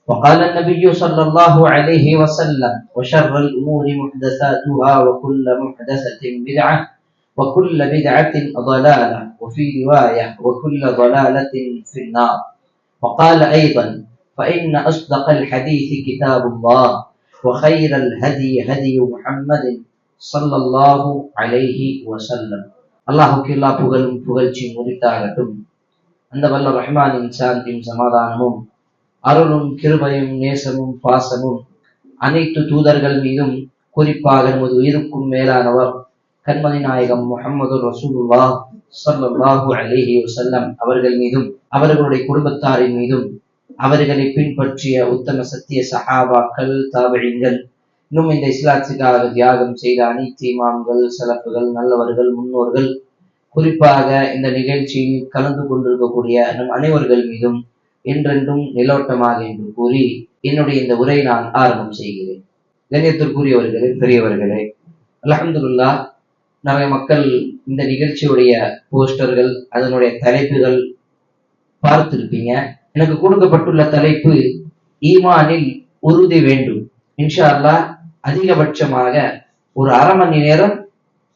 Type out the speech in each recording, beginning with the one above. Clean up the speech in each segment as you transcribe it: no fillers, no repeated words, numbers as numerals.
وقال النبي صلى الله عليه وسلم: وشر الأمور محدثاتها وكل محدثة بدعة وكل بدعة ضلالة وفي رواية وكل ضلالة في النار. وقال أيضا: فإن أصدق الحديث كتاب الله وخير الهدي هدي محمد صلى الله عليه وسلم. அல்லாஹுக்கு எல்லா புகழும் புகழ்ச்சியும் உரித்தாகட்டும். அந்த வல்ல ரஹ்மானின் சாந்தியும் சமாதானமும் அருளும் கிருபையும் நேசமும் பாசமும் அனைத்து தூதர்கள் மீதும், குறிப்பாக நமது உயிருக்கும் மேலானவர் கண்மணி நாயகம் முஹம்மது ரசூலுல்லாஹ் ஸல்லல்லாஹு அலைஹி வஸல்லம் அவர்கள் மீதும், அவர்களுடைய குடும்பத்தாரின் மீதும், அவர்களை பின்பற்றிய உத்தம சத்திய சஹாபாக்கள், தாபிஈன்கள், இன்னும் இந்த இஸ்லாத்துக்காக தியாகம் செய்த அனைத்து இமாம்கள், சலஃபுகள், நல்லவர்கள், முன்னோர்கள், குறிப்பாக இந்த நிகழ்ச்சியில் கலந்து கொண்டிருக்கக்கூடிய நம் அனைவர்கள் மீதும் என்றென்றும் நிலோட்டமாக என்று கூறி என்னுடைய இந்த உரை நான் ஆரம்பம் செய்கிறேன். கண்ணியத்திற்குரியவர்களே, பெரியவர்களே, அல்ஹம்துலில்லாஹ், நிறைய மக்கள் இந்த நிகழ்ச்சியுடைய போஸ்டர்கள், அதனுடைய தலைப்புகள் பார்த்திருப்பீங்க. எனக்கு கொடுக்கப்பட்டுள்ள தலைப்பு ஈமானில் உறுதி வேண்டும். இன்ஷா அல்லாஹ் அதிகபட்சமாக ஒரு அரை மணி நேரம்,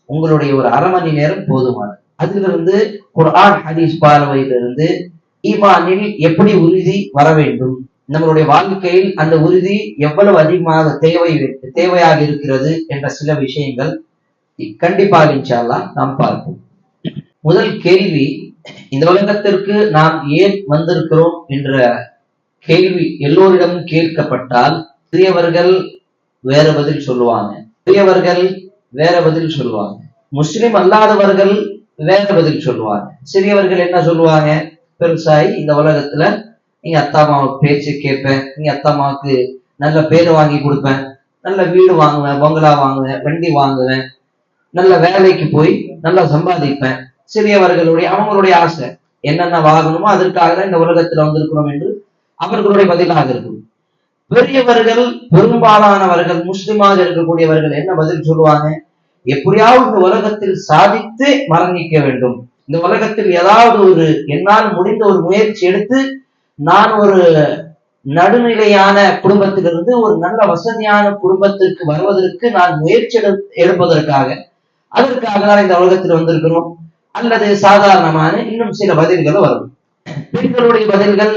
உங்களுடைய ஒரு அரை மணி நேரம் போதுமானது. அதிலிருந்து குர்ஆன் ஹதீஸ் பார்வையிலிருந்து ஈமானில் எப்படி உறுதி வர வேண்டும், நம்மளுடைய வாழ்க்கையில் அந்த உறுதி எவ்வளவு அதிகமாக தேவையாக இருக்கிறது என்ற சில விஷயங்கள் கண்டிப்பாக இன்ஷா அல்லாஹ் நாம் பார்ப்போம். முதல் கேள்வி, இந்த உலகத்திற்கு நாம் ஏன் வந்திருக்கிறோம் என்ற கேள்வி எல்லோரிடமும் கேட்கப்பட்டால் பெரியவர்கள் வேற பதில் சொல்லுவாங்க, பெரியவர்கள் வேற பதில் சொல்லுவாங்க, முஸ்லிம் அல்லாதவர்கள் வேற பதில் சொல்லுவாங்க. சிறியவர்கள் என்ன சொல்லுவாங்க, பெருசாய் இந்த உலகத்துல நீங்க அத்தா அம்மாவுக்கு பேச்சு கேட்பேன், நீங்க அத்தா அம்மாவுக்கு நல்ல பேர் வாங்கி கொடுப்பேன், நல்ல வீடு வாங்குவேன், பங்களா வாங்குவேன், வண்டி வாங்குவேன், நல்ல வேலைக்கு போய் நல்லா சம்பாதிப்பேன். சிறியவர்களுடைய அவங்களுடைய ஆசை என்னென்ன வாங்கணுமோ அதற்காக தான் இந்த உலகத்துல வந்திருக்கிறோம் என்று அவர்களுடைய பதிலாக இருக்கும். பெரியவர்கள், பெரும்பாலானவர்கள், முஸ்லிமாக இருக்கக்கூடியவர்கள் என்ன பதில் சொல்லுவாங்க, எப்படியாவது இந்த உலகத்தில் சாதித்து மரணிக்க வேண்டும், இந்த உலகத்தில் ஏதாவது ஒரு என்னால் முடிந்த ஒரு முயற்சி எடுத்து நான் ஒரு நடுநிலையான குடும்பத்திலிருந்து ஒரு நல்ல வசதியான குடும்பத்திற்கு வருவதற்கு நான் முயற்சி எடுப்பதற்காக, அதற்காக தான் இந்த உலகத்தில் வந்திருக்கிறோம். அல்லது சாதாரணமான இன்னும் சில பதில்கள் வரும். பெண்களுடைய பதில்கள்,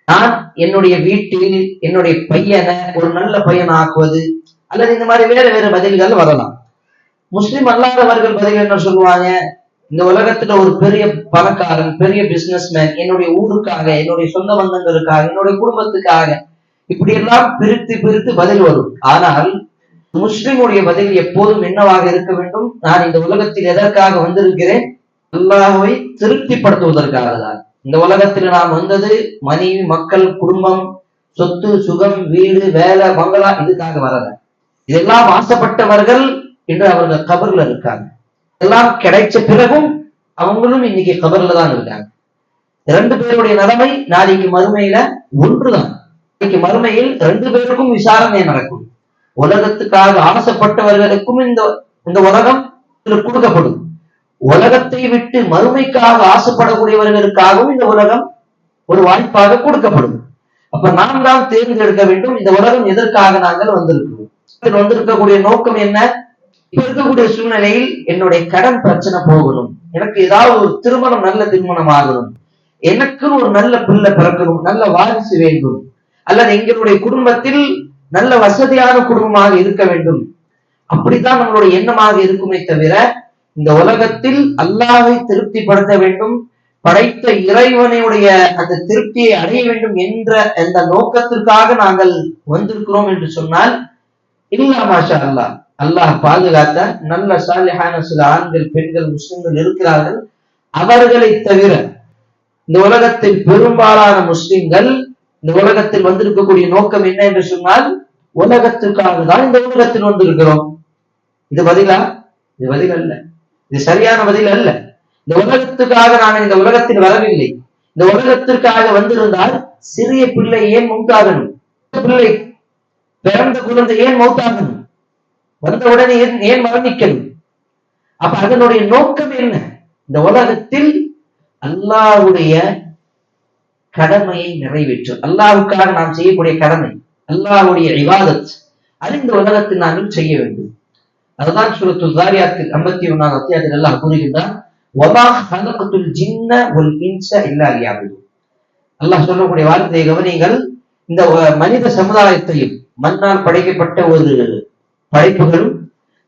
நான் என்னுடைய வீட்டில் என்னுடைய பையனை ஒரு நல்ல பையன் ஆக்குவது, அல்லது இந்த மாதிரி வேற வேற பதில்கள் வரலாம். முஸ்லிம் அல்லாதவர்கள் பதில் என்ன சொல்லுவாங்க, இந்த உலகத்துல ஒரு பெரிய பணக்காரன், பெரிய பிசினஸ்மேன், என்னுடைய ஊருக்காக, என்னுடைய சொந்த பந்தங்களுக்காக, என்னுடைய குடும்பத்துக்காக, இப்படி எல்லாம் பிரித்து பிரித்து பதில் வரும். ஆனால் முஸ்லிமுடைய பதில் எப்போதும் என்னவாக இருக்க வேண்டும், நான் இந்த உலகத்தில் எதற்காக வந்திருக்கிறேன், அல்லாஹ்வை திருப்திப்படுத்துவதற்காக தான். இந்த உலகத்தில் நாம் வந்தது மனைவி, மக்கள், குடும்பம், சொத்து, சுகம், வீடு, வேலை, பங்களா, இதுக்காக வரல. இதெல்லாம் ஆசைப்பட்டவர்கள் இன்று அவர்கள் கபர்ல இருக்காங்க. எல்லாம் கிடைச்ச பிறகும் அவங்களும் இன்னைக்கு கபர்ல தான் இருக்காங்க. இரண்டு பேருடைய நிலைமை நாளைக்கு மறுமையில ஒன்றுதான். நாளைக்கு மறுமையில் ரெண்டு பேருக்கும் விசாரணை நடக்கும். உலகத்துக்காக ஆசைப்பட்டவர்களுக்கும் இந்த உலகம் கொடுக்கப்படும். உலகத்தை விட்டு மறுமைக்காக ஆசைப்படக்கூடியவர்களுக்காகவும் இந்த உலகம் ஒரு வாய்ப்பாக கொடுக்கப்படும். அப்ப நாம் தான் தேர்ந்தெடுக்க வேண்டும், இந்த உலகம் எதற்காக நாங்கள் வந்திருக்கிறோம். வந்திருக்கக்கூடிய நோக்கம் என்ன, இப்ப இருக்கக்கூடிய சூழ்நிலையில் என்னுடைய கடன் பிரச்சனை போகணும், எனக்கு ஏதாவது ஒரு திருமணம், நல்ல திருமணம் ஆகணும், எனக்குன்னு ஒரு நல்ல பிள்ளை பிறக்கணும், நல்ல வாரிசு வேண்டும், அல்லது எங்களுடைய குடும்பத்தில் நல்ல வசதியான குடும்பமாக இருக்க வேண்டும். அப்படித்தான் நம்மளுடைய எண்ணமாக இருக்குமே தவிர இந்த உலகத்தில் அல்லாஹ்வை திருப்திப்படுத்த வேண்டும், படைத்த இறைவனுடைய அந்த திருப்தியை அடைய வேண்டும் என்ற அந்த நோக்கத்திற்காக நாங்கள் வந்திருக்கிறோம் என்று சொன்னால் இல்ல. மாஷா அல்லாஹ், அல்லாஹ் பாதுகாத்த நல்ல சாலிஹான சில ஆண்கள், பெண்கள், முஸ்லிம்கள் இருக்கிறார்கள். அவர்களை தவிர இந்த உலகத்தில் பெரும்பாலான முஸ்லிம்கள் இந்த உலகத்தில் வந்திருக்கக்கூடிய நோக்கம் என்ன என்று சொன்னால் உலகத்துக்காக தான் இந்த உலகத்தில் வந்திருக்கிறோம். இது பதிலா? இது பதில் அல்ல, இது சரியான பதில் அல்ல. இந்த உலகத்துக்காக நான் இந்த உலகத்தில் வரவில்லை. இந்த உலகத்திற்காக வந்திருந்தால் சிறிய பிள்ளை ஏன் மௌத்தாகணும், பிள்ளை பிறந்த குழந்தை ஏன் மௌத்தாகணும், வந்தவுடனே ஏன் மரணிக்கணும்? அப்ப அதனுடைய நோக்கம் என்ன? இந்த உலகத்தில் அல்லாஹ்வுடைய கடமையை நிறைவேற்றும். அல்லாஹ்வுக்காக நாம் செய்யக்கூடிய கடமை, அல்லாஹ்வுடைய இபாதத், அது இந்த உலகத்தில் நாங்கள் செய்ய வேண்டும். அதுதான் சூரத்துல் ஸாரியாத்தில் 51வது அத்தியாயத்தில் அல்லாஹ் கூறுகின்றான், வமா ஹலக்துல் ஜின்ன வல் இன்ஸ இல்லா லியஅபுதூன். அல்லாஹ் சொல்லக்கூடிய வார்த்தையை கவனியுங்கள். இந்த மனித சமுதாயத்தையும், மண்ணால் படைக்கப்பட்ட ஒரு படைப்புகளும்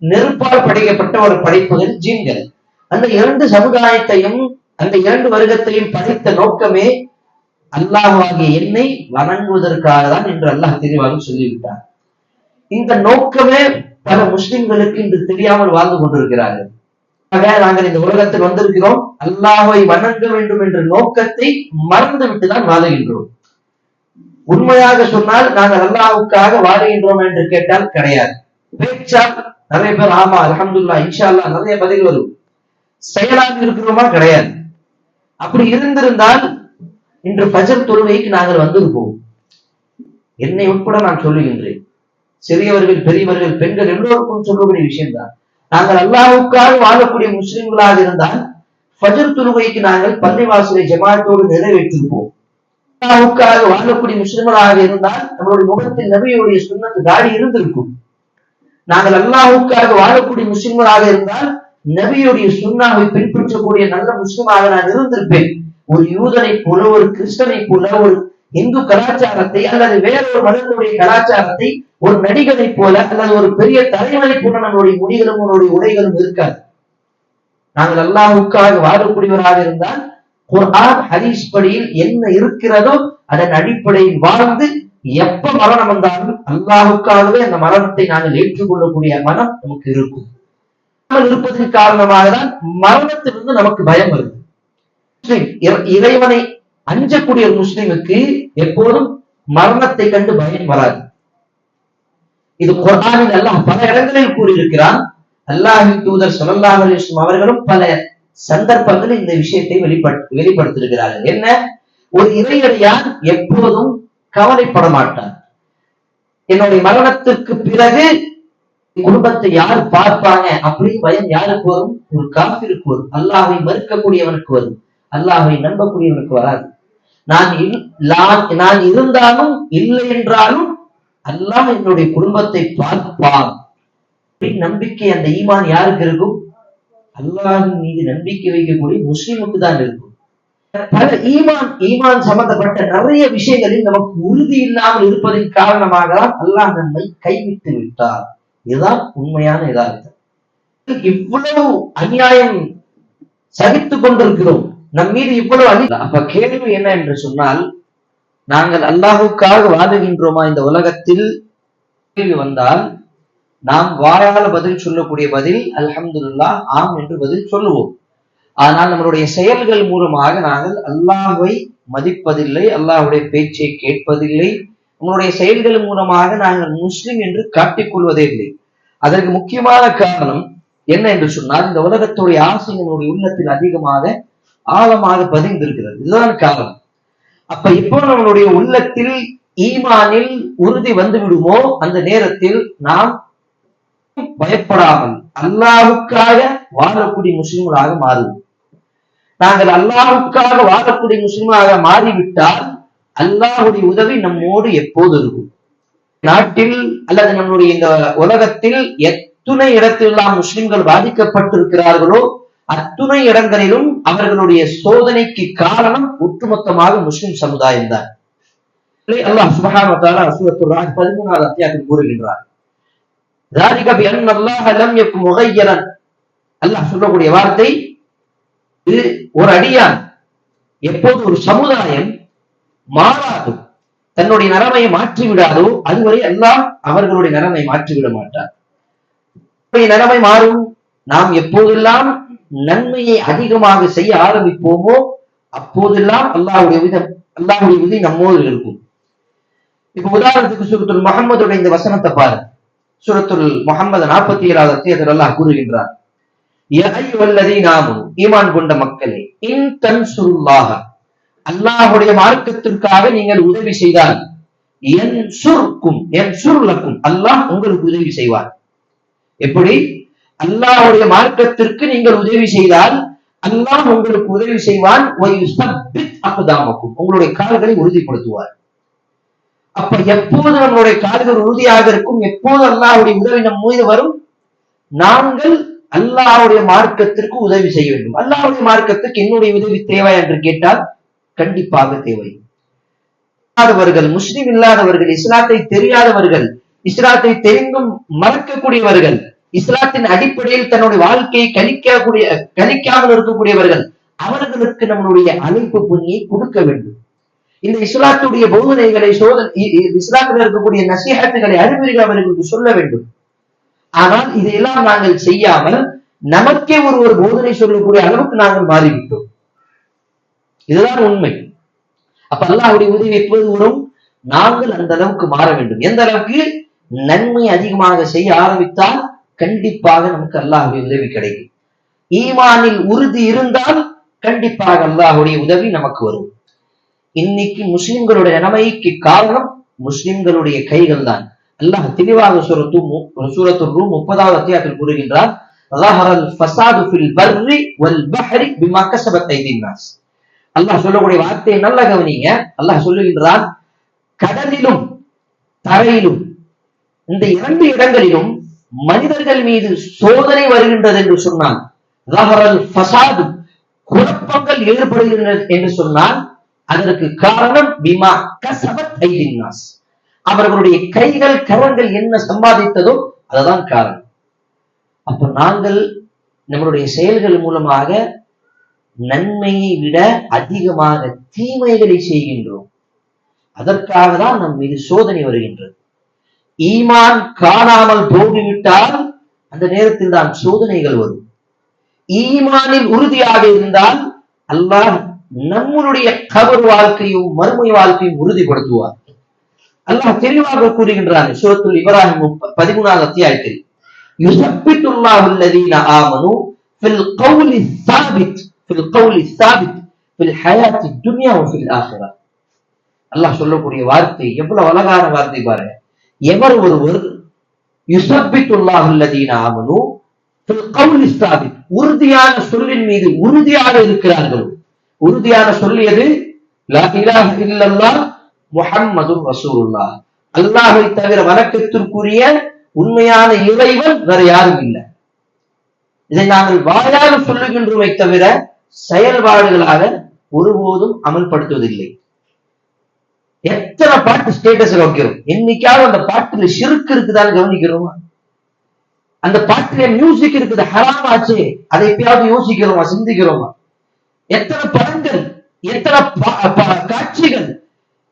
நெருப்பால் படைக்கப்பட்ட ஒரு படைப்புகள் ஜின்கள், அந்த இரண்டு சமுதாயத்தையும் அந்த இரண்டு வர்க்கத்தையும் படைத்த நோக்கமே அல்லாஹ்வாகிய என்னை வணங்குவதற்காக தான் என்று அல்லாஹ் தெளிவாக சொல்லிவிட்டார். இந்த நோக்கமே பல முஸ்லிம்களுக்கு இன்று தெரியாமல் வாழ்ந்து கொண்டிருக்கிறார்கள். நாங்கள் இந்த உலகத்தில் வந்திருக்கிறோம், அல்லாஹ்வை வணங்க வேண்டும் என்ற நோக்கத்தை மறந்து விட்டுதான் வாழுகின்றோம். உண்மையாக சொன்னால் நாங்கள் அல்லாஹ்வுக்காக வாழுகின்றோம் என்று கேட்டால் கிடையாது. பேச்சால் நிறைய பேர் ஆமா அல்ஹம்துலில்லாஹ் இன்ஷா அல்லாஹ் நிறைய பதில் வரும். செயலாக இருக்கிறோமா? கிடையாது. அப்படி இருந்திருந்தால் இன்று ஃபஜர் தொழுகைக்கு நாங்கள் வந்திருப்போம். என்னை உட்பட நான் சொல்லுகின்றேன், சிறியவர்கள், பெரியவர்கள், பெண்கள் எல்லோருக்கும் சொல்லக்கூடிய விஷயம்தான். நாங்கள் அல்லாஹ்வுக்காக வாழக்கூடிய முஸ்லிம்களாக இருந்தால் ஃபஜர் தொழுகைக்கு நாங்கள் பள்ளிவாசலை ஜமாத்தோடு நிறைவேற்றிருப்போம். அல்லாஹ்வுக்காக வாழக்கூடிய முஸ்லிம்களாக இருந்தால் நம்மளுடைய முகத்தில் நபியுடைய சுன்னத்து தாடி இருந்திருக்கும். நாங்கள் அல்லாஹ்வுக்காக வாழக்கூடிய முஸ்லிம்களாக இருந்தால் நபியுடைய சுன்னாவை பின்பற்றக்கூடிய நல்ல முஸ்லிமாக நான் இருந்திருப்பேன். ஒரு யூதனை போல, ஒரு கிறிஸ்தனை போல, ஒரு இந்து கலாச்சாரத்தை அல்லது வேறொரு மதத்துடைய கலாச்சாரத்தை ஒரு நடிகனை போல அல்லது ஒரு பெரிய தலைவனை போல நம்மளுடைய முடிகளும் நம்மளுடைய உடைகளும் இருக்காது. நாங்கள் அல்லாஹ்வுக்காக வாழக்கூடியவராக இருந்தால் குர்ஆன் ஹதீஸ் படியில் என்ன இருக்கிறதோ அதன் அடிப்படையில் வாழ்ந்து எப்ப மரணம் வந்தாலும் அல்லாஹ்வுக்காகவே அந்த மரணத்தை நாங்கள் ஏற்றுக்கொள்ளக்கூடிய மனம் நமக்கு இருக்கும். இருப்பதன் காரணமாக தான் மரணத்திலிருந்து நமக்கு பயம் வருது. இறைவனை அஞ்சக்கூடிய ஒரு முஸ்லிமுக்கு எப்போதும் மரணத்தை கண்டு பயம் வராது. இது குர்ஆனில் அல்லாஹ் பல இடங்களில் கூறியிருக்கிறான். அல்லாஹ்வின் தூதர் ஸல்லல்லாஹு அலைஹி வஸல்லம் அவர்களும் பல சந்தர்ப்பங்களில் இந்த விஷயத்தை வெளிப்படுத்தியிருக்கிறார்கள். என்ன? ஒரு இறையடியான் எப்போதும் கவலைப்பட மாட்டான். என்னுடைய மரணத்திற்கு பிறகு குடும்பத்தை யார் பார்ப்பாங்க அப்படின்னு பயம் யாருக்கு வரும்? ஒரு காஃபிருக்கு வரும். அல்லாஹ்வை மறுக்கக்கூடியவனுக்கு வரும். அல்லாஹ்வை நம்பக்கூடியவனுக்கு வராது. நான் இருந்தாலும் இல்லை என்றாலும் அல்லாஹ் என்னுடைய குடும்பத்தை பார்ப்பான் நம்பிக்கை, அந்த ஈமான் யாருக்கு இருக்கும்? அல்லாஹ்வின் மீது நம்பிக்கை வைக்கக்கூடிய முஸ்லிமுக்கு தான் இருக்கும். பல ஈமான் சம்பந்தப்பட்ட நிறைய விஷயங்களில் நமக்கு உறுதி இல்லாமல் இருப்பதன் காரணமாக தான் அல்லாஹ் நம்மை கைவிட்டு விட்டார். இதுதான் உண்மையான யதார்த்தம். இவ்வளவு அநியாயம் சகித்துக் கொண்டிருக்கிறோம், நம் மீது இவ்வளவு அப்ப கேள்வி என்ன என்று சொன்னால், நாங்கள் அல்லாஹ்வுக்காக வாழுகின்றோமா இந்த உலகத்தில்? கேள்வி வந்தால் நாம் வாயால பதில் சொல்லக்கூடிய பதில் அல்ஹம்துலில்லாஹ், ஆம் என்று பதில் சொல்லுவோம். ஆனால் நம்மளுடைய செயல்கள் மூலமாக நாங்கள் அல்லாஹ்வை மதிப்பதில்லை, அல்லாஹ்வுடைய பேச்சை கேட்பதில்லை. நம்மளுடைய செயல்கள் மூலமாக நாங்கள் முஸ்லிம் என்று காட்டிக்கொள்வதே இல்லை. அதற்கு முக்கியமான காரணம் என்ன என்று சொன்னால், இந்த உலகத்துடைய ஆசை நம்முடைய உள்ளத்தில் அதிகமாக ஆழமாக பதிந்திருக்கிறது. இதுதான் காரணம். அப்ப இப்போ நம்மளுடைய உள்ளத்தில் ஈமானில் உறுதி வந்து விடுமோ அந்த நேரத்தில் நாம் பயப்படாமல் அல்லாஹ்வுக்காக வாழக்கூடிய முஸ்லிம்களாக மாறுவோம். நாங்கள் அல்லாஹ்வுக்காக வாழக்கூடிய முஸ்லிமாக மாறிவிட்டால் அல்லாஹ்வுடைய உதவி நம்மோடு எப்போது இருக்கும். நாட்டில் அல்லது நம்முடைய இந்த உலகத்தில் எத்துணை இடத்திலெல்லாம் முஸ்லிம்கள் பாதிக்கப்பட்டிருக்கிறார்களோ அத்துணை இடங்களிலும் அவர்களுடைய சோதனைக்கு காரணம் ஒட்டுமொத்தமாக முஸ்லிம் சமுதாயம் தான். அல்லாஹ் சுப்ஹானஹு வ தஆலா சூரத்துர் ராத் 13வது அத்தியாயத்தில் கூறுகின்றார், ذلك بأن الله لم يكن مغيرا. அல்லாஹ் சொல்லக்கூடிய வார்த்தை, இது ஒரு அடியான், எப்போது ஒரு சமுதாயம் மாறாதோ, தன்னுடைய நிலைமையை மாற்றி விடாதோ அதுவரை அல்லாஹ் அவர்களுடைய நிலைமை மாற்றிவிட மாட்டார். நிலைமை மாறும். நாம் எப்போதெல்லாம் நன்மையை அதிகமாக செய்ய ஆரம்பிப்போமோ அப்போதெல்லாம் அல்லாஹ்வுடைய உதவி நம்மோடு இருக்கும். இப்ப உதாரணத்துக்கு சூரத்துல் முஹம்மதுடைய இந்த வசனத்தை பாருங்க. சூரத்துல் முஹம்மது 47வது அத்தியாயத்தில் அல்லாஹ் கூறுகின்றார், யா அய்யுஹல்லதீன ஆமனூ, ஈமான் கொண்ட மக்களே, இன் தன்சுருல்லாஹ, அல்லாஹ்வுடைய மார்க்கத்திற்காக நீங்கள் உதவி செய்தால், யன்சுர் லக்கும், அல்லாஹ் உங்களுக்கு உதவி செய்வார். எப்படி? அல்லாஹ்வுடைய மார்க்கத்திற்கு நீங்கள் உதவி செய்தால் அல்லாஹ் உங்களுக்கு உதவி செய்வான், உங்களுடைய கால்களை உறுதிப்படுத்துவார். அப்ப எப்போது நம்மளுடைய கால்கள் உறுதியாக இருக்கும், எப்போது அல்லாஹ்வுடைய உதவி நம் மீது வரும், நாங்கள் அல்லாஹ்வுடைய மார்க்கத்திற்கு உதவி செய்ய வேண்டும். அல்லாஹ்வுடைய மார்க்கத்துக்கு என்னுடைய உதவி தேவை என்று கேட்டால் கண்டிப்பாக தேவை. முஸ்லிம் இல்லாதவர்கள், இஸ்லாத்தை தெரியாதவர்கள், இஸ்லாத்தை தெரிந்தும் மறக்கக்கூடியவர்கள், இஸ்லாத்தின் அடிப்படையில் தன்னுடைய வாழ்க்கையை கழிக்காமல் இருக்கக்கூடியவர்கள், அவர்களுக்கு நம்மளுடைய அழைப்பு பணியை கொடுக்க வேண்டும். இந்த இஸ்லாத்துடைய போதனைகளை இஸ்லாத்தில் இருக்கக்கூடிய நசீஹத்துகளை அறிவுரைகள் அவர்களுக்கு சொல்ல வேண்டும். ஆனால் இதையெல்லாம் நாங்கள் செய்யாமல் நமக்கே ஒரு போதனை சொல்லக்கூடிய அளவுக்கு நாங்கள் மாறிவிட்டோம். இதுதான் உண்மை. அப்ப அல்லாஹ்வுடைய உதவி எப்போது வரும்? நாங்கள் அந்த அளவுக்கு மாற வேண்டும். எந்த அளவுக்கு? நன்மை அதிகமாக செய்ய ஆரம்பித்தால் கண்டிப்பாக நமக்கு அல்லாஹ்வுடைய உதவி கிடைக்கும். ஈமானில் உறுதி இருந்தால் கண்டிப்பாக அல்லாஹ்வுடைய உதவி நமக்கு வரும். இன்னைக்கு முஸ்லிம்களுடைய நிலைமைக்கு காரணம் முஸ்லிம்களுடைய கைகள் தான். அல்லாஹ் தெளிவாக சூரத்துர் ரூம் 30வது அத்தியாயத்தில் கூறுகின்றார், ظهرல் ஃபஸாது ஃபில் பர்ரி வல் பஹ்ரி பிமா கஸபத் ஐதீன் நாஸ். அல்லாஹ் சொல்லக்கூடிய வார்த்தையை நல்லா கவனிங்க. அல்லாஹ் சொல்லுகின்றான், கடலிலும் தரையிலும் இந்த 2 இடங்களிலும் மனிதர்கள் மீது சோதனை வருகின்றது என்று சொன்னான். ظهرல் ஃபஸாது, குழப்பங்கள் ஏற்படுகின்றது என்று சொன்னால் அதற்கு காரணம் பிமா கஸபத் ஐதீன் நாஸ், அவர்களுடைய கைகள் கரங்கள் என்ன சம்பாதித்ததோ அதுதான் காரணம். அப்ப நாங்கள் நம்மளுடைய செயல்கள் மூலமாக நன்மையை விட அதிகமாக தீமைகளை செய்கின்றோம். அதற்காக தான் நம் மீது சோதனை வருகின்றது. ஈமான் காணாமல் போய்விட்டால் அந்த நேரத்தில் தான் சோதனைகள் வரும். ஈமானில் உறுதியாக இருந்தால் அல்லாஹ் நம்மளுடைய கபர் வாழ்க்கையும் மறுமை வாழ்க்கையும் உறுதிப்படுத்துவார். அல்லாஹ் தெளிவாக கூறுகின்றான் சூரத்துல் இப்ராஹிம் 13வது அத்தியாயத்தில், யுஸப்பித்துல்லாஹு அல்லதீன ஆமனு ஃபில் கௌலி ஸாபித் ஃபில் ஹயாத்தி துன்யா வ ஃபில் ஆখিরাহ. அல்லாஹ் சொல்லக்கூடிய வார்த்தை எவ்வளவு அழகான வார்த்தை பாருங்க. எவர் ஒருவர் யுஸப்பித்துல்லாஹு அல்லதீன ஆமனு ஃபில் கௌலி ஸாபித், உறுதியான சொல்லின் மீது உறுதியாக இருக்கிறார்கள். உறுதியான சொல்லியது லா இலாஹ இல்லல்லாஹ் முஹம்மதுர் ரசூலுல்லாஹ், அல்லாஹ்வை தவிர வணக்கத்திற்குரிய உண்மையான இறைவன் வேற யாரும் இல்லை. இதை நாங்கள் வாயால் சொல்லுகின்றோமே தவிர செயல்பாடுகளாக ஒருபோதும் அமல்படுத்துவதில்லை. எத்தனை பாட்டு ஸ்டேட்டஸ் வைக்கிறோம், என்னைக்காவது அந்த பாட்டுல ஷிர்க் இருக்குதான்னு கவனிக்கிறோமா? அந்த பாட்டுல மியூசிக் இருக்குது, ஹராம் ஆச்சு, அதை எப்பயாவது யோசிக்கிறோமா, சிந்திக்கிறோமா? எத்தனை படங்கள், எத்தனை காட்சிகள்,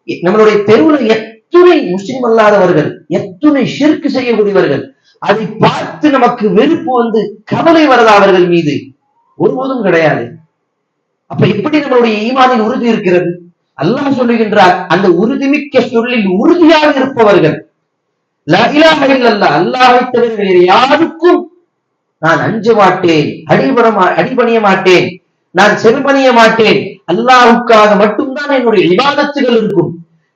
நம்மளுடைய தெருவில் எத்துணை முஸ்லிம் அல்லாதவர்கள், எத்துணை ஷிர்க் செய்யக்கூடியவர்கள், அதை பார்த்து நமக்கு வெறுப்பு வந்து கவலை வருதா அவர்கள் மீது? ஒருபோதும் கிடையாது. அப்ப எப்படி நம்மளுடைய ஈமானில் உறுதி இருக்கிறது? அல்லாஹ் சொல்லுகின்றார், அந்த உறுதிமிக்க சொல்லில் உறுதியாக இருப்பவர்கள், லா இலாஹ இல்லல்லாஹ், அல்லாஹ்வை தவிர வேறு யாருக்கும் நான் அஞ்ச மாட்டேன், அடிபணிய மாட்டேன், நான் செருபணிய மாட்டேன், அல்லாஹ்வுக்காக மட்டும்தான் என்னுடைய இபாதத்துகள் இருக்கும்.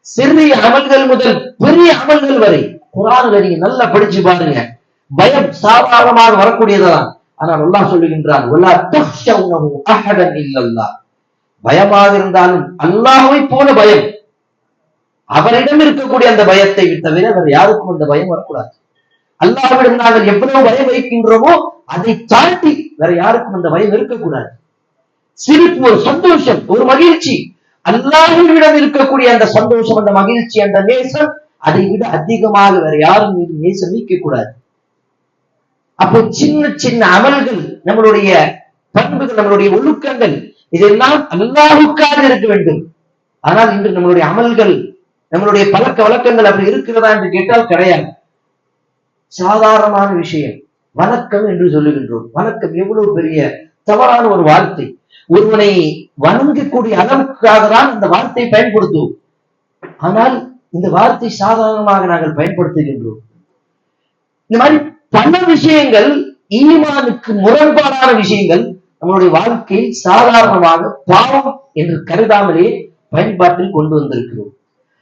சிறிய அமல்கள் முதல் பெரிய அமல்கள் வரை குர்ஆன்ல நீங்க நல்லா படிச்சு பாருங்க. பயம் சாதாரணமாக வரக்கூடியதுதான். ஆனால் அல்லாஹ் சொல்லுகின்றான், வலா தக்ஷவுனஹு அஹதன் இல்லல்லாஹ், பயமாக இருந்தாலும் அல்லாஹ்வை போல பயம், அவரிடம் இருக்கக்கூடிய அந்த பயத்தை தவிர வேற யாருக்கும் அந்த பயம் வரக்கூடாது. அல்லாஹ்விடம் நாங்கள் எவ்வளவு பயம் வைக்கின்றோமோ அதை தாண்டி வேற யாருக்கும் அந்த பயம் இருக்கக்கூடாது. சிரிப்பு, ஒரு சந்தோஷம், ஒரு மகிழ்ச்சி, அல்லாஹ்விடம் இருக்கக்கூடிய அந்த சந்தோஷம், அந்த மகிழ்ச்சி, அந்த நேசம், அதை விட அதிகமாக வேற யாரும் மீது நேசம் வைக்க கூடாது. அப்போ சின்ன சின்ன அமல்கள், நம்மளுடைய பண்புகள், நம்மளுடைய ஒழுக்கங்கள், இதெல்லாம் அல்லாஹ்வுக்காக இருக்க வேண்டும். ஆனால் இன்று நம்மளுடைய அமல்கள், நம்மளுடைய பழக்க வழக்கங்கள் அப்படி இருக்கிறதா என்று கேட்டால் கிடையாது. சாதாரணமான விஷயம், வணக்கம் என்று சொல்லுகின்றோம். வணக்கம் எவ்வளவு பெரிய தவறான ஒரு வார்த்தை. ஒருவனை வணங்கக்கூடிய அளவுக்காக தான் இந்த வார்த்தையை பயன்படுத்துவோம். ஆனால் இந்த வார்த்தை சாதாரணமாக நாங்கள் பயன்படுத்துகின்றோம். இந்த மாதிரி பல விஷயங்கள், ஈமானுக்கு முரண்பாடான விஷயங்கள் நம்மளுடைய வாழ்க்கையில் சாதாரணமாக பாவம் என்று கருதாமலே பயன்பாட்டில் கொண்டு வந்திருக்கிறோம்.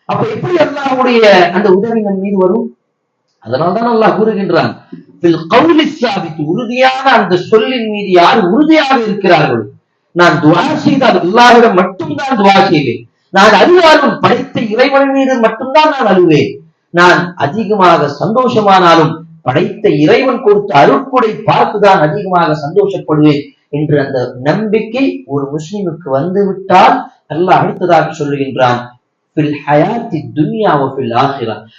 அப்ப எப்படி அல்லாஹ்வுடைய அந்த உதவி நம் மீது வரும்? அதனால்தான் அல்லாஹ் கூறுகின்றான், உறுதியான அந்த சொல்லின் மீது யார் உறுதியாக இருக்கிறார்கள், நான் துவா செய்தால் அல்லாஹ்விடம் மட்டும்தான் துவா செய்வேன். நான் அழுதாலும் படைத்த இறைவன் மீது மட்டும்தான் நான் அழுவேன். நான் அதிகமாக சந்தோஷமானாலும் படைத்த இறைவன் கொடுத்த அருட்கொடை பார்த்துதான் அதிகமாக சந்தோஷப்படுவேன் என்று அந்த நம்பிக்கை ஒரு முஸ்லிமுக்கு வந்துவிட்டால் அல்லாஹ் அடுத்ததாக சொல்லுகின்றான்,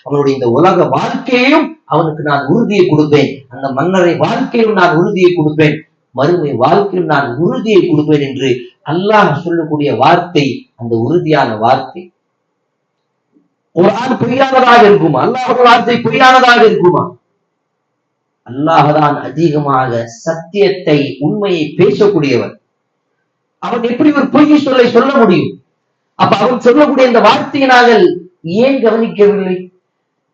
அவனுடைய இந்த உலக வாழ்க்கையையும் அவனுக்கு நான் உறுதியை கொடுப்பேன், அந்த மன்னரை வாழ்க்கையும் நான் உறுதியை கொடுப்பேன், மறுமை வாழ்க்கையும் நான் உறுதியை கொடுப்பேன் என்று அல்லாஹ் சொல்லக்கூடிய வார்த்தை அந்த உறுதியான வார்த்தை. குர்ஆன் பொய்யானதாக இருக்குமா? அல்லாஹ்வுடைய வார்த்தை பொய்யானதாக இருக்குமா? அல்லாஹ்தான் அதிகமாக சத்தியத்தை உண்மையை பேசக்கூடியவர். அவன் எப்படி ஒரு பொய் சொல்ல முடியும்? அப்ப அவன் சொல்லக்கூடிய இந்த வார்த்தையை நாங்கள் ஏன் கவனிக்கவில்லை?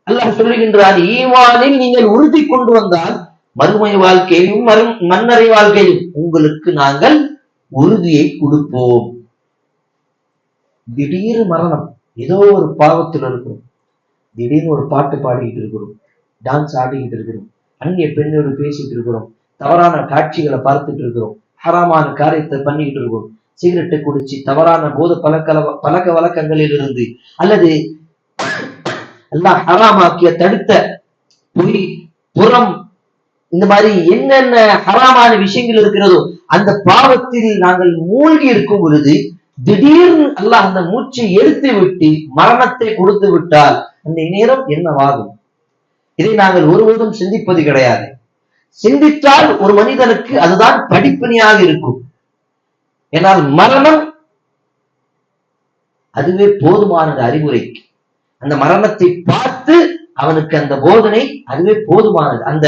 அல்லாஹ் சொல்லுகின்றான், ஈமானில் நீங்கள் உறுதி கொண்டு வந்தால் மறுமை வாழ்க்கையிலும் மன்னரை வாழ்க்கையிலும் உங்களுக்கு நாங்கள் உறுதியை கொடுப்போம். திடீர் மரணம், ஏதோ ஒரு பாவத்தில் இருக்கிறோம், திடீர்னு ஒரு பாட்டு பாடிக்கிட்டு இருக்கிறோம், டான்ஸ் ஆடிக்கிட்டு இருக்கிறோம், அந்நிய பெண்ணோடு பேசிட்டு இருக்கிறோம், தவறான காட்சிகளை பார்த்துட்டு இருக்கிறோம், ஹராமான காரியத்தை பண்ணிக்கிட்டு இருக்கிறோம், சிகரெட்டை குடிச்சு தவறான போத பழக்க வழக்கங்களில் இருந்து அல்லது எல்லாம் ஹராமாக்கிய தடுத்த பொய் புறம் இந்த மாதிரி என்னென்ன ஹராமான விஷயங்கள் இருக்கிறதோ அந்த பாவத்தில் நாங்கள் மூழ்கி இருக்கும் பொழுது திடீர்னு அல்லாஹ் அந்த மூச்சை எடுத்து விட்டு மரணத்தை கொடுத்து விட்டால் அந்த நேரம் என்னவாகும்? இதை நாங்கள் ஒருபோதும் சிந்திப்பது கிடையாது. சிந்தித்தால் ஒரு மனிதனுக்கு அதுதான் படிப்பினையாக இருக்கும். ஏனால் மரணம் அதுவே போதுமானது அறிவுரைக்கு. அந்த மரணத்தை பார்த்து அவனுக்கு அந்த போதனை அதுவே போதுமானது, அந்த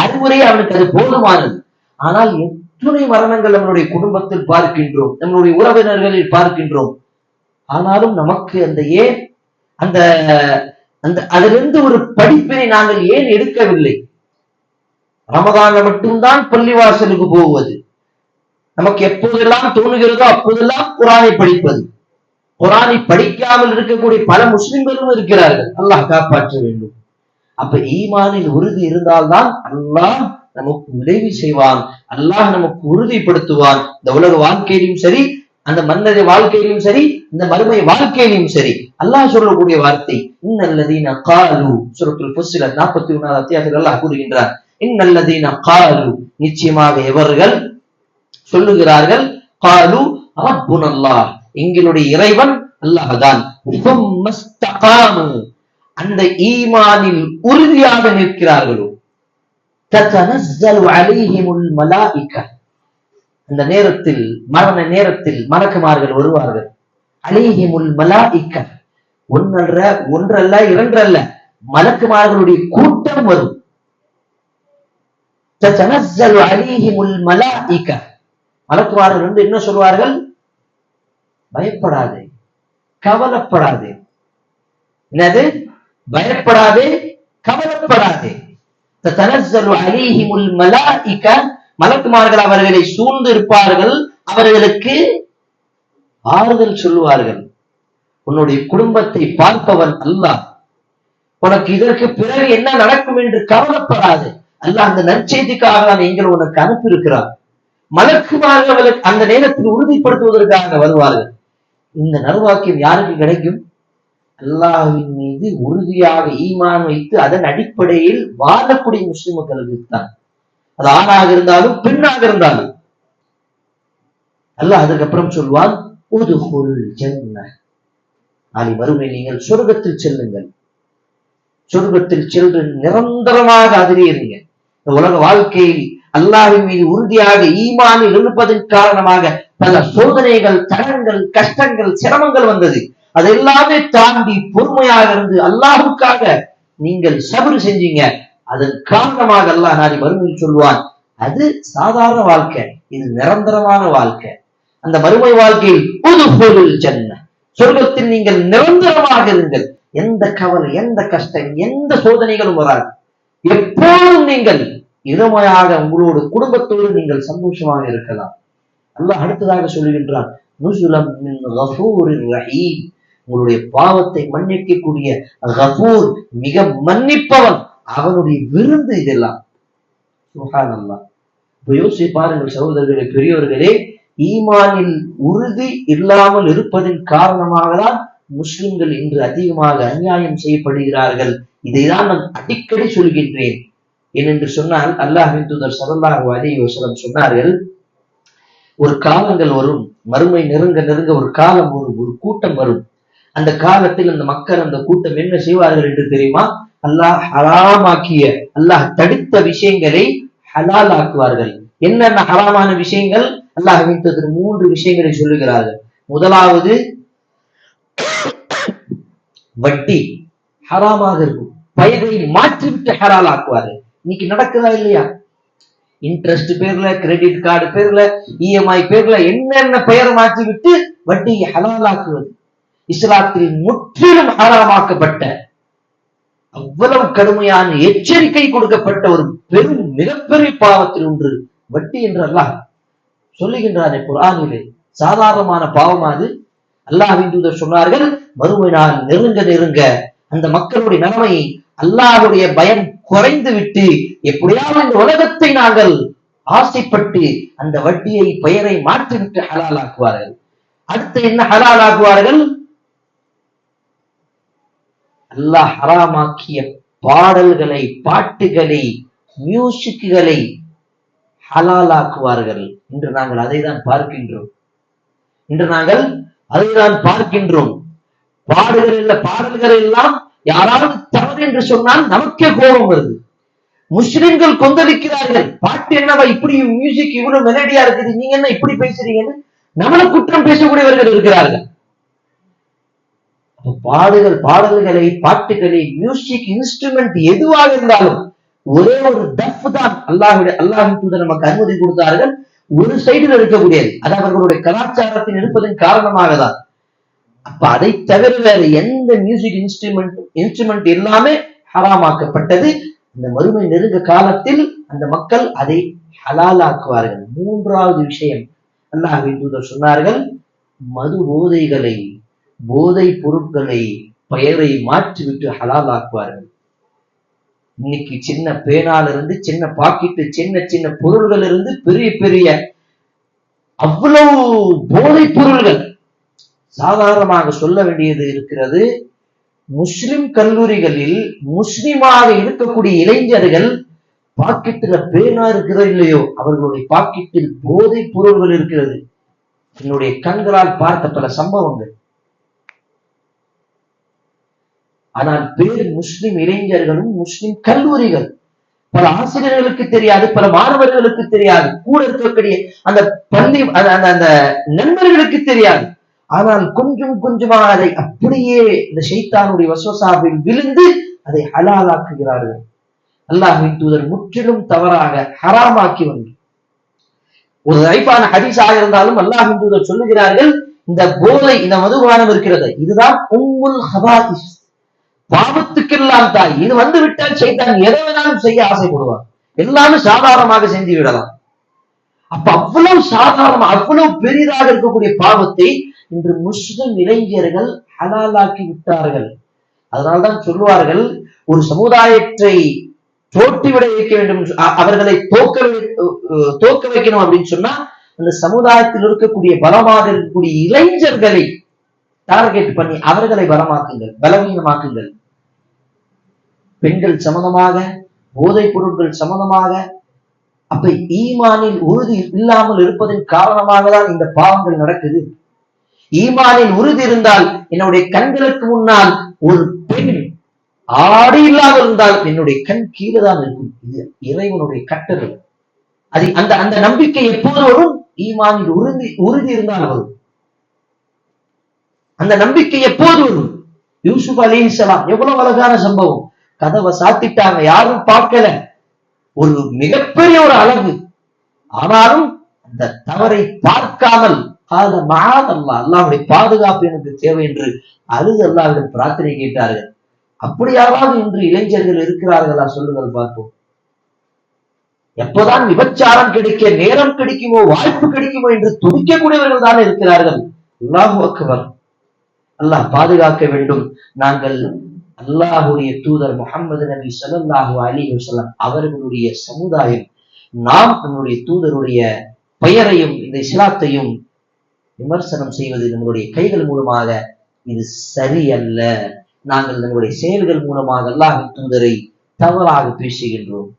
அறிவுரை அவனுக்கு அது போதுமானது. ஆனால் எத்தனை மரணங்கள் நம்மளுடைய குடும்பத்தில் பார்க்கின்றோம், நம்மளுடைய உறவினர்களில் பார்க்கின்றோம். ஆனாலும் நமக்கு அந்த ஏன் அந்த அந்த அதிலிருந்து ஒரு படிப்பினை நாங்கள் ஏன் எடுக்கவில்லை? ரமதான்ல மட்டும்தான் பள்ளிவாசலுக்கு போவது, நமக்கு எப்போதெல்லாம் தோணுகிறதோ அப்போதெல்லாம் குர்ஆனை படிப்பது. குர்ஆனை படிக்காமல் இருக்கக்கூடிய பல முஸ்லிம்களும் இருக்கிறார்கள். அல்லாஹ் காப்பாற்ற வேண்டும். அப்ப ஈமானில் உறுதி இருந்தால்தான் அல்லாஹ் நமக்கு உதவி செய்வான், அல்லாஹ் நமக்கு உறுதிப்படுத்துவான். இந்த உலக வாழ்க்கையிலும் சரி, அந்த மன்னரை வாழ்க்கையிலும் சரி, இந்த மறுமை வாழ்க்கையிலும் சரி. அல்லாஹ் சொல்லக்கூடிய வார்த்தை இன்னல்லதீன காலு, சூரத்துல் ஃபுஸ்ஸிலத் 41வது அத்தியாயத்தில் அல்லாஹ் கூறுகின்றார், இன்னல்லதீன காலு, நிச்சயமாக எவர்கள் சொல்லுகிறார்கள், காலு ரப்புனல்லாஹ், எங்களுடைய இறைவன் அல்லாஹ்தான், அந்த ஈமானில் உறுதியாக நிற்கிறார்களோ, ததனஸ்ஸலு அலைஹிமுல் மலாயிகா, அந்த நேரத்தில் மரண நேரத்தில் மலக்குமார்கள் வருவார்கள். அலைஹிமுல் மலாயிகா, ஒன்றல்ல இரண்டல்ல, மலக்குமார்களுடைய கூட்டம் வரும். ததனஸ்ஸலு அலைஹிமுல் மலாயிகா, மலக்குமார்கள் வந்து என்ன சொல்வார்கள்? பயப்படாதே, கவலைப்படாதே. என்னது? பயப்படாதே, கவலைப்படாதே. ததனஸ்ஸலு அலைஹிமுல் மலாயிகா, மலக்குமார்கள் அவர்களை சூழ்ந்து இருப்பார்கள், அவர்களுக்கு ஆறுதல் சொல்லுவார்கள். உன்னுடைய குடும்பத்தை பார்ப்பவன் அல்லாஹ், உனக்கு இதற்கு பிறகு என்ன நடக்கும் என்று கவலைப்படாது, அல்லாஹ் அந்த நற்செய்திக்காக தான் எங்களை உனக்கு அனுப்பியிருக்கிறார். மலக்குமார்கள் அந்த நேரத்தில் உறுதிப்படுத்துவதற்காக வருவார்கள். இந்த நல்வாக்கியம் யாருக்கு கிடைக்கும்? அல்லாஹ்வின் மீது உறுதியாக ஈமான் வைத்து அதன் அடிப்படையில் வாழக்கூடிய முஸ்லிம்களுக்கு தான். அது ஆணாக இருந்தாலும் பெண்ணாக இருந்தாலும். அல்லாஹ் அதுக்கப்புறம் சொல்வான், உதுகுல் ஜன்னah, நாளை மறுமை நீங்கள் சொர்க்கத்தில் செல்லுங்கள், சொர்க்கத்தில் சென்று நிரந்தரமாக அதிலே இருங்க. இந்த உலக வாழ்க்கையில் அல்லாஹ்வின் மீது உறுதியாக ஈமானில் இருப்பதன் காரணமாக பல சோதனைகள், தடங்கள், கஷ்டங்கள், சிரமங்கள் வந்தது. அதெல்லாமே தாண்டி பொறுமையாக இருந்து அல்லாஹ்வுக்காக நீங்கள் சபர் செஞ்சீங்க. அதன் காரணமாக அல்லாஹ் நாளை மறுமையில் சொல்வான், அது சாதாரண வாழ்க்கை, இது நிரந்தரமான வாழ்க்கை. அந்த மறுமை வாழ்க்கையில் உதுகுல் ஜன்னah, சொர்க்கத்தில் நீங்கள் நிரந்தரமாக இருங்கள். எந்த கவலை, எந்த கஷ்டம், எந்த சோதனைகளும் வராது. எப்போதும் நீங்கள் இளமையாக உங்களோட குடும்பத்தோடு நீங்கள் சந்தோஷமாக இருக்கலாம். அல்லாஹ் அடுத்ததாக சொல்லுகின்றான், நுஸுலம் மின் கஃபூரிர் ரஹீம், உங்களுடைய பாவத்தை மன்னிக்கக்கூடிய கஃபூர், மிக மன்னிப்பவன், அவனுடைய விருந்து இதெல்லாம். சுப்ஹானல்லாஹ். இப்ப யோசிச்சு பாருங்கள் சகோதரர்களே, பெரியவர்களே, ஈமானில் உறுதி இல்லாமல் இருப்பதன் காரணமாக தான் முஸ்லிம்கள் இன்று அதிகமாக அநியாயம் செய்யப்படுகிறார்கள். இதைதான் நான் அடிக்கடி சொல்கின்றேன். ஏனென்று சொன்னால் அல்லாஹ்வின் தூதர் ஸல்லல்லாஹு அலைஹி வஸல்லம் சொன்னார்கள், ஒரு காலங்கள் வரும், மறுமை நெருங்க நெருங்க ஒரு காலம் வரும், ஒரு கூட்டம் வரும். அந்த காலத்தில் அந்த மக்கள் அந்த கூட்டம் என்ன செய்வார்கள் என்று தெரியுமா? அல்லாஹ் ஹராமாக்கிய, அல்லாஹ் தடுத்த விஷயங்களை ஹலால் ஆக்குவார்கள். என்னென்ன ஹராமான விஷயங்கள்? அல்லாஹ்வின் தூதர் 3 விஷயங்களை சொல்லுகிறார்கள். முதலாவது, வட்டி ஹராமாக இருக்கும், பெயரை மாற்றிவிட்டு ஹலால் ஆக்குவார்கள். இன்னைக்கு நடக்குதா இல்லையா? இன்ட்ரெஸ்ட் பேர்ல, கிரெடிட் கார்டு பேர்ல, இஎம்ஐ பேர்ல என்னென்ன பெயர் மாற்றி விட்டு வட்டியை ஹலால் ஆக்குவது இஸ்லாத்தில் முற்றிலும் ஹராமாக்கப்பட்ட, அவ்வளவு கடுமையான எச்சரிக்கை கொடுக்கப்பட்ட ஒரு பெரும் மிகப்பெரிய பாவத்தில் ஒன்று வட்டி என்று அல்லாஹ் சொல்லுகின்றானே குர்ஆனிலே. சாதாரணமான பாவம் அது? அல்லாஹ்வின் தூதர் சொன்னார்கள், மறுமை நாள் நெருங்க நெருங்க அந்த மக்களுடைய நிலைமை, அல்லாஹ்வுடைய பயம் குறைந்து விட்டு எப்படியாவது இந்த உலகத்தை நாங்கள் ஆசைப்பட்டு அந்த வட்டியை பெயரை மாற்றிவிட்டு ஹலால் ஆக்குவார்கள். அடுத்து என்ன ஹலால் ஆக்குவார்கள்? அல்லாஹ் ஹராமாக்கிய பாடல்களை, பாட்டுகளை, மியூசிக்குகளை ஹலால் ஆக்குவார்கள். இன்று நாங்கள் அதை தான் பார்க்கின்றோம். பாடல்கள் எல்லாம் யாராவது தவறு என்று சொன்னால் நமக்கே கோபம் வருது. முஸ்லிம்கள் கொந்தளிக்கிறார்கள். பாட்டு என்னவா இப்படி மியூசிக் இவ்வளவு மெலடியா இருக்குது, நீங்க என்ன இப்படி பேசுறீங்கன்னு நம்மளை குற்றம் பேசக்கூடியவர்கள் இருக்கிறார்கள். பாடல்களை, பாட்டுகளை, மியூசிக் இன்ஸ்ட்ருமெண்ட் எதுவாக இருந்தாலும் ஒரே ஒரு தஃப் தான் அல்லாஹ்வின் தூதர் நமக்கு அனுமதி கொடுத்தார்கள். ஒரு சைடில் இருக்கக்கூடியது, அது அவர்களுடைய கலாச்சாரத்தில் இருப்பதன் காரணமாக தான். அப்ப அதை தவிர வேற எந்த மியூசிக் இன்ஸ்ட்ருமெண்ட் எல்லாமே ஹராமாக்கப்பட்டது. இந்த மறுமை நெருங்க காலத்தில் அந்த மக்கள் அதை ஹலால் ஆக்குவார்கள். 3வது விஷயம், அல்லாஹ்வின் தூதர் சொன்னார்கள், மது போதைகளை, போதை பொருட்களை பெயரை மாற்றிவிட்டு ஹலால் ஆக்குவார்கள். இன்னைக்கு சின்ன பேனால இருந்து, சின்ன பாக்கெட்டு, சின்ன சின்ன பொருள்கள் இருந்து பெரிய பெரிய அவ்வளவு போதை பொருள்கள் சாதாரணமாக சொல்ல வேண்டியது இருக்கிறது. முஸ்லிம் கல்லூரிகளில் முஸ்லிமாக இருக்கக்கூடிய இளைஞர்கள் பாக்கெட்டுல பேனா இருக்கிறதோ இல்லையோ, அவர்களுடைய பாக்கெட்டில் போதை பொருள்கள் இருக்கிறது. என்னுடைய கண்களால் பார்த்த பல சம்பவங்கள். ஆனால் பேர் முஸ்லிம் இளைஞர்களும் முஸ்லிம் கல்லூரிகள். பல ஆசிரியர்களுக்கு தெரியாது, பல மாணவர்களுக்கு தெரியாது, கூட இருக்கக்கூடிய அந்த பள்ளி அந்த நண்பர்களுக்கு தெரியாது. ஆனால் கொஞ்சம் கொஞ்சமாக அதை அப்படியே இந்த ஷைத்தானுடைய வஸ்வசாவில் விழுந்து அதை ஹலாலாக்குகிறார்கள். அல்லாஹ்வின் தூதர் முற்றிலும் தவறாக ஹராமாக்கி வந்து ஒரு ரைப்பான ஹதீஸாக இருந்தாலும் அல்லாஹ்வின் தூதர் சொல்லுகிறார்கள், இந்த போதை, இந்த மதுபானம் இருக்கிறது, இதுதான் உம்முல் ஹபாயிஸ், பாவத்துக்கெல்லாம் தாய். இது வந்து விட்டால் ஷைத்தான் எதை வேணாலும் செய்ய ஆசைப்படுவான், எல்லாமே சாதாரணமாக செஞ்சு விடலாம். அப்ப அவ்வளவு சாதாரண, அவ்வளவு பெரிதாக இருக்கக்கூடிய பாவத்தை இன்று முஸ்லிம் இளைஞர்கள் ஹலாலாக்கி விட்டார்கள். அதனால்தான் சொல்லுவார்கள், ஒரு சமுதாயத்தை தோட்டி விட வைக்க வேண்டும், அவர்களை தோக்க வைக்கணும் அப்படின்னு சொன்னா அந்த சமுதாயத்தில் இருக்கக்கூடிய பலமாக இருக்கக்கூடிய இளைஞர்களை டார்கெட் பண்ணி அவர்களை பலவீனமாக்குங்கள். பெண்கள் சம்பந்தமாக, போதைப் பொருட்கள் சம்பந்தமாக. அப்ப ஈமானில் உறுதி இல்லாமல் இருப்பதன் காரணமாக தான் இந்த பாவங்கள் நடக்குது. ஈமானில் உறுதி இருந்தால், என்னுடைய கண்களுக்கு முன்னால் ஒரு பெண் ஆடி இல்லாமல் இருந்தால் என்னுடைய கண் கீழே தான் இருக்கும். இது இறைவனுடைய கட்டளை. அது அந்த நம்பிக்கை எப்போது வரும்? ஈமானில் உறுதி இருந்தால் வரும். அந்த நம்பிக்கை எப்போது வரும்? யூசுப் அலைஹிஸ்ஸலாம் எவ்வளவு அழகான சம்பவம். கதவை சாத்திட்டாங்க, யாரும் பார்க்கல, ஒரு மிகப்பெரிய ஒரு அழகு. ஆனாலும் அந்த தவறை பார்க்காமல் அல்லாஹ்வுடைய பாதுகாப்பு எனக்கு தேவை என்று அழுது அல்லாஹ்விடம் பிரார்த்தனை கேட்டார்கள். அப்படியாவது இன்று இளைஞர்கள் இருக்கிறார்களா? சொல்லுங்கள் பார்ப்போம். எப்போதான் விபச்சாரம் கிடைக்க நேரம் கிடைக்குமோ, வாய்ப்பு கிடைக்குமோ என்று துடிக்கக்கூடியவர்கள் தான் இருக்கிறார்கள். அல்லாஹு அக்பர். அல்லாஹ் பாதுகாக்க வேண்டும். நாங்கள் அல்லாஹுடைய தூதர் முஹம்மது நபி ஸல்லல்லாஹு அலைஹி வஸல்லம் அவர்களுடைய சமுதாயம், நாம் நம்முடைய தூதருடைய பெயரையும் இந்த இஸ்லாத்தையும் விமர்சனம் செய்வது நம்மளுடைய கைகள் மூலமாக இது சரியல்ல. நாங்கள் நம்முடைய செயல்கள் மூலமாக அல்லாஹ்வின் தூதரை தவறாக பேசுகின்றோம்.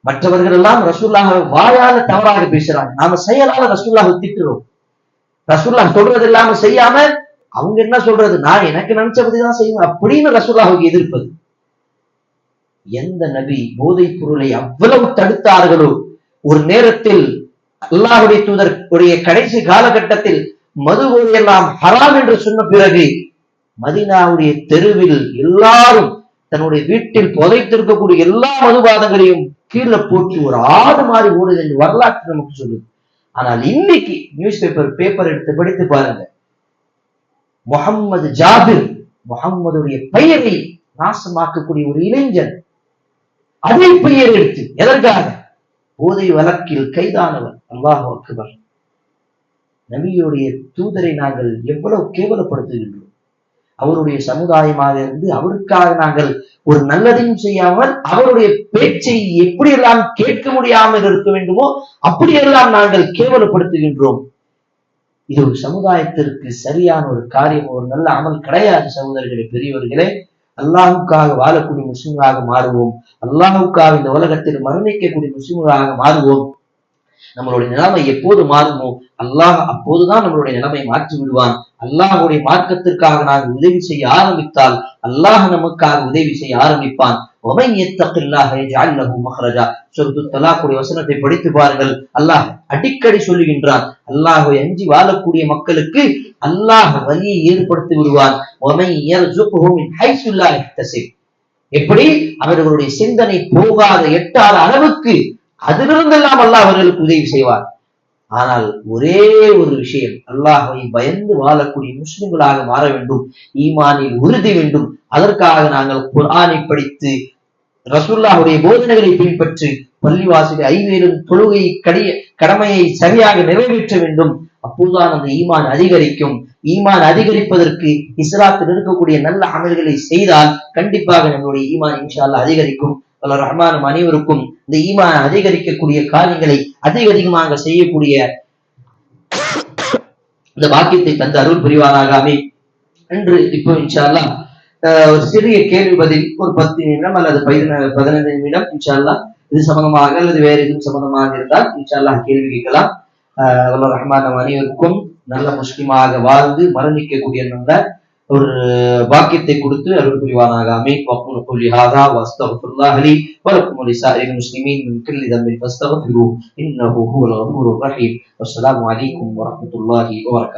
மற்றவர்கள் எல்லாம் ரசூலுல்லாஹ் வாயால தவறாக பேசுறாங்க, நாம செயலால ரசூலுல்லாஹ் திட்டுறோம். ரசூலுல்லாஹ் சொல்றது இல்லாம செய்யாம அவங்க என்ன சொல்றது, நான் எனக்கு நினைச்சபடிதான் செய்வேன் அப்படின்னு ரசூலுல்லாஹ்வுக்கு எதிர்ப்பது. எந்த நபி போதைப் பொருளை அவ்வளவு தடுத்தார்களோ, ஒரு நேரத்தில் அல்லாஹ்வுடைய தூதர் உடைய கடைசி காலகட்டத்தில் மது எல்லாம் ஹராம் என்று சொன்ன பிறகு மதீனாவுடைய தெருவில் எல்லாரும் தன்னுடைய வீட்டில் புதைத்திருக்கக்கூடிய எல்லா மதுபாதங்களையும் கீழே போட்டு ஒரு ஆடு மாறி ஓடுது என்று வரலாற்று நமக்கு சொல்லுது. ஆனால் இன்னைக்கு நியூஸ் பேப்பர் எடுத்து படித்து பாருங்க, முகம்மது ஜாபிர், முகம்மதுடைய பெயரை நாசமாக்கக்கூடிய ஒரு இளைஞன் அதே பெயர் எடுத்து எதற்காக? போதை வழக்கில் கைதானவர். அல்லாஹ் அக்பர். நபியுடைய தூதரை நாங்கள் எவ்வளவு கேவலப்படுத்துகின்றோம். அவருடைய சமுதாயமாக இருந்து அவருக்காக நாங்கள் ஒரு நல்லதையும் செய்யாமல் அவருடைய பேச்சை எப்படியெல்லாம் கேட்க முடியாமல் இருக்க வேண்டுமோ அப்படியெல்லாம் நாங்கள் கேவலப்படுத்துகின்றோம். இது ஒரு சமுதாயத்திற்கு சரியான ஒரு காரியம், ஒரு நல்ல அமல் கிடையாது. சகோதரர்களே, பெரியவர்களே, அல்லாஹுக்காக வாழக்கூடிய முஸ்லிம்களாக மாறுவோம். அல்லாஹுக்காக இந்த உலகத்தில் மரணிக்கக்கூடிய முஸ்லிம்களாக மாறுவோம். நம்மளுடைய நிலைமை எப்போது மாறுமோ அல்லாஹ் அப்போதுதான் நம்மளுடைய நிலைமை மாற்றி விடுவான். அல்லாஹுடைய மார்க்கத்திற்காக நாங்கள் உதவி செய்ய ஆரம்பித்தால் அல்லாஹ் நமக்காக உதவி செய்ய ஆரம்பிப்பான். வசனத்தை படித்து பாருங்கள். அல்லாஹ் அடிக்கடி சொல்லுகின்றான், அல்லாஹை அஞ்சி வாழக்கூடிய மக்களுக்கு அல்லாஹ் வழியை ஏற்படுத்தி விடுவான். எப்படி? அவர்களுடைய சிந்தனை போகாத எட்டாத அளவுக்கு அதிலிருந்தெல்லாம் அல்லாஹ் அவர்களுக்கு உதவி செய்வார். ஆனால் ஒரே ஒரு விஷயம், அல்லாஹ்வை பயந்து வாழக்கூடிய முஸ்லிம்களாக மாற வேண்டும், ஈமானில் உறுதி வேண்டும். அதற்காக நாங்கள் குர்ஆனை படித்து ரசூலுல்லாஹ்வுடைய போதனைகளை பின்பற்றி பள்ளிவாசலை ஐவேலும் தொழுகை கடமையை சரியாக நிறைவேற்ற வேண்டும். அப்போதுதான் அந்த ஈமான் அதிகரிக்கும். ஈமான் அதிகரிப்பதற்கு இஸ்லாத்தில் இருக்கக்கூடிய நல்ல அமல்களை செய்தால் கண்டிப்பாக நம்மளுடைய ஈமான் இன்ஷா அல்லாஹ் அதிகரிக்கும். அல்லாஹ் ரஹ்மான் அனைவருக்கும் இந்த ஈமான் அதிகரிக்கக்கூடிய காரியங்களை அதிகமாக செய்யக்கூடிய இந்த வாக்கியத்தை தந்த அருள் புரிவாராக. என்று இப்போ இன்ஷா அல்லாஹ் ஒரு சிறிய கேள்வி பதில் ஒரு 10 நிமிடம் அல்லது 15 நிமிடம் இன்ஷா அல்லாஹ் இது சம்பந்தமாக அல்லது வேற எதுவும் சம்பந்தமாக இருந்தால் இன்ஷா அல்லாஹ் கேள்வி கேட்கலாம். அல்லாஹ் ரஹ்மான் அனைவருக்கும் நல்ல முஸ்லிமாக வாழ்ந்து மரணிக்கக்கூடிய நல்ல ஒரு வாக்கியத்தை கொடுத்து அருள் புரிவானாக. ஆமீன். வक़ூலு கௌலி ஹாதா வஸ்தக்ஃபிருல்லாஹ லி வ லக்கும் வ லிஸாயிரில் முஸ்லிமீன் மின் குல்லி தம்பின் ஃபஸ்தக்ஃபிருஹு இன்னஹு ஹுவல் கஃபூருர் ரஹீம். வஸ்ஸலாமு அலைக்கும் வ ரஹ்மத்துல்லாஹி வ பரகாத்துஹு.